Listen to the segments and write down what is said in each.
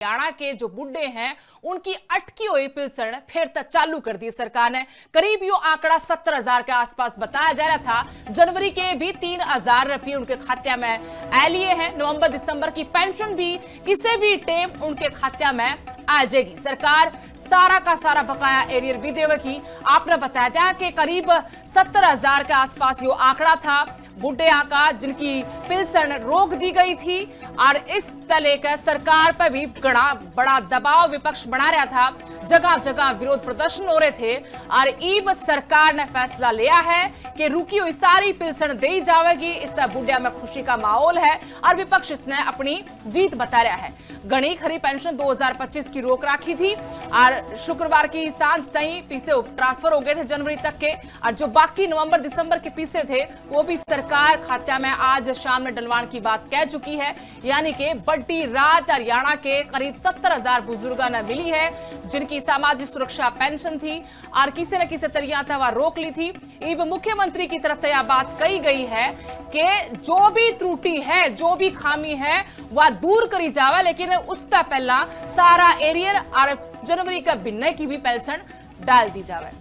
हरियाणा के जो बुड्ढे हैं उनकी अटकी हुई पेंशन फिर तक चालू कर दी सरकार ने। करीब यो आंकड़ा 70,000 के आसपास बताया जा रहा था। जनवरी के भी 3,000 रुपये उनके खाते में आ लिए हैं। नवंबर दिसंबर की पेंशन भी किसी भी टाइम उनके खाते में आ जाएगी। सरकार सारा का सारा बकाया एरियर भी देगी। आपने बताया था कि करीब 70,000 के आसपास यो आंकड़ा था बुढ़े का जिनकी पेंशन रोक दी गई थी और इस तले का सरकार पर भी बड़ा दबाव विपक्ष बना रहा था। जगह जगह विरोध प्रदर्शन हो रहे थे और ईब सरकार ने फैसला लिया है कि रुकी हुई सारी पेंशन दी जाएगी। इससे बुढ़िया में खुशी का माहौल है और विपक्ष इसने अपनी जीत बता रहा है। घनी खरी पेंशन 2025 की रोक रखी थी और शुक्रवार की सांझ तई पैसे ट्रांसफर हो गए थे जनवरी तक के, और जो बाकी नवंबर दिसंबर के पैसे थे वो भी सरकार खाते में आज शाम में डलवाने की बात कह चुकी है। यानी कि बड़ी रात हरियाणा के करीब 70,000 बुजुर्गों ने मिली है जिनकी सामाजिक सुरक्षा पेंशन थी और किसी न किसी तरीका था वह रोक ली थी। इब मुख्यमंत्री की तरफ से यह बात कही गई है कि जो भी त्रुटि है, जो भी खामी है वह दूर करी जावे, लेकिन उससे पहला सारा एरियर और जनवरी का बिन्ने की भी पेंशन डाल दी जावे।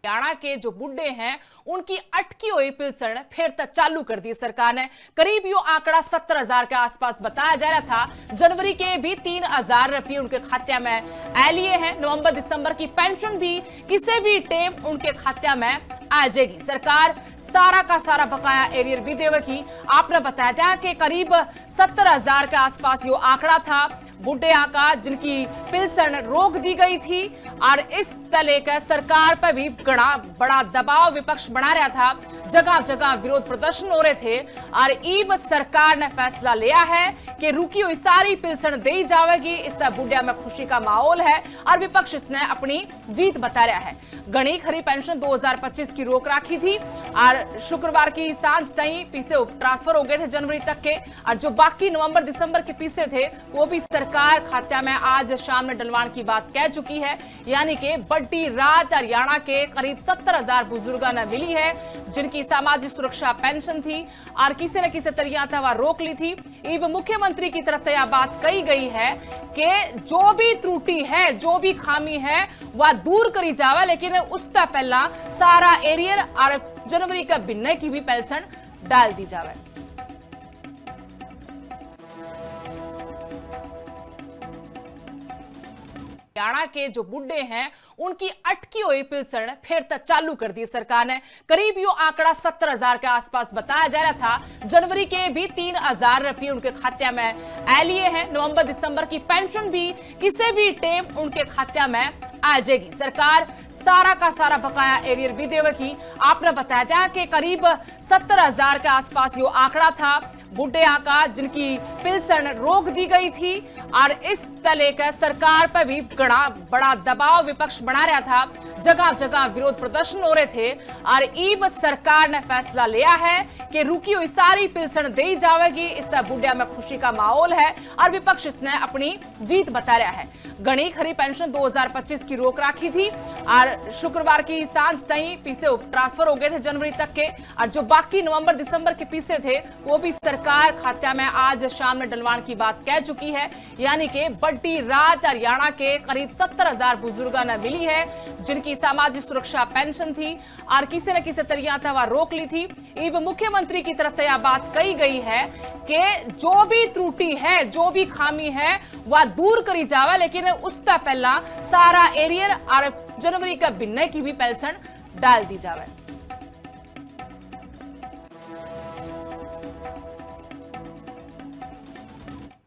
हरियाणा के जो बुड्ढे हैं उनकी अटकी हुई पेंशन फिर तक चालू कर दी सरकार ने। करीब यो आंकड़ा 70,000 के आसपास बताया जा रहा था। जनवरी के भी 3,000 रुपये उनके खाते में आ लिए हैं। नवंबर दिसंबर की पेंशन भी किसी भी टाइम उनके खाते में आ जाएगी। सरकार सारा का सारा बकाया एरियर भी देगी। आपने बताया था कि करीब 70,000 के आसपास यो आंकड़ा था बुढ़े का जिनकी पेंशन रोक दी गई थी और इस तले का सरकार पर भी बड़ा दबाव विपक्ष बना रहा था। जगह जगह विरोध प्रदर्शन हो रहे थे और ईब सरकार ने फैसला लिया है कि रुकी हुई सारी पेंशन दी जाएगी। इससे बुढ़िया में खुशी का माहौल है और विपक्ष इसने अपनी जीत बता रहा है। घनी खरी पेंशन 2025 की रोक रखी थी और शुक्रवार की सांझ तई पैसे ट्रांसफर हो गए थे जनवरी तक के, और जो बाकी नवंबर दिसंबर के पैसे थे वो भी सरकार खाते में आज शाम में डलवाने की बात कह चुकी है। यानी कि बड़ी रात हरियाणा के करीब 70,000 बुजुर्गों ने मिली है जिनकी सामाजिक सुरक्षा पेंशन थी और किसी न किसी तरीका था वह रोक ली थी। इब मुख्यमंत्री की तरफ से यह बात कही गई है कि जो भी त्रुटि है, जो भी खामी है वह दूर करी जावे, लेकिन उससे पहला सारा एरियर और जनवरी का बिन्ने की भी पेंशन डाल दी जावे। हरियाणा के जो बुड्ढे हैं उनकी अटकी हुई पेंशन फिर तक चालू कर दी सरकार ने। करीब यो आंकड़ा 70,000 के आसपास बताया जा रहा था। जनवरी के भी 3,000 रुपये उनके खाते में आ लिए हैं। नवंबर दिसंबर की पेंशन भी किसी भी टाइम उनके खाते में आ जाएगी। सरकार सारा का सारा बकाया एरियर भी देगी। आपने बताया था कि करीब 70,000 के आसपास यो आंकड़ा था बुढ़े का जिनकी पेंशन रोक दी गई थी और इस तले का सरकार पर भी बड़ा दबाव विपक्ष बना रहा था। जगह जगह विरोध प्रदर्शन हो रहे थे और ईब सरकार ने फैसला लिया है कि रुकी हुई सारी पेंशन दी जाएगी। इससे बुढ़िया में खुशी का माहौल है और विपक्ष इसने अपनी जीत बता रहा है। घनी खरी पेंशन 2025 की रोक रखी थी और शुक्रवार की सांझ तई पैसे ट्रांसफर हो गए थे जनवरी तक के, और जो बाकी नवंबर दिसंबर के पैसे थे वो भी सरकार खाते में आज शाम में डलवाने की बात कह चुकी है। यानी कि बड़ी रात हरियाणा के करीब 70,000 बुजुर्गों ने मिली है जिनकी सामाजिक सुरक्षा पेंशन थी और किसी न किसी तरीका था वह रोक ली थी। इब मुख्यमंत्री की तरफ से यह बात कही गई है कि जो भी त्रुटि है, जो भी खामी है वह दूर करी जावे, लेकिन उससे पहला सारा एरियर और जनवरी का बिन्ने की भी पेंशन डाल दी जावे।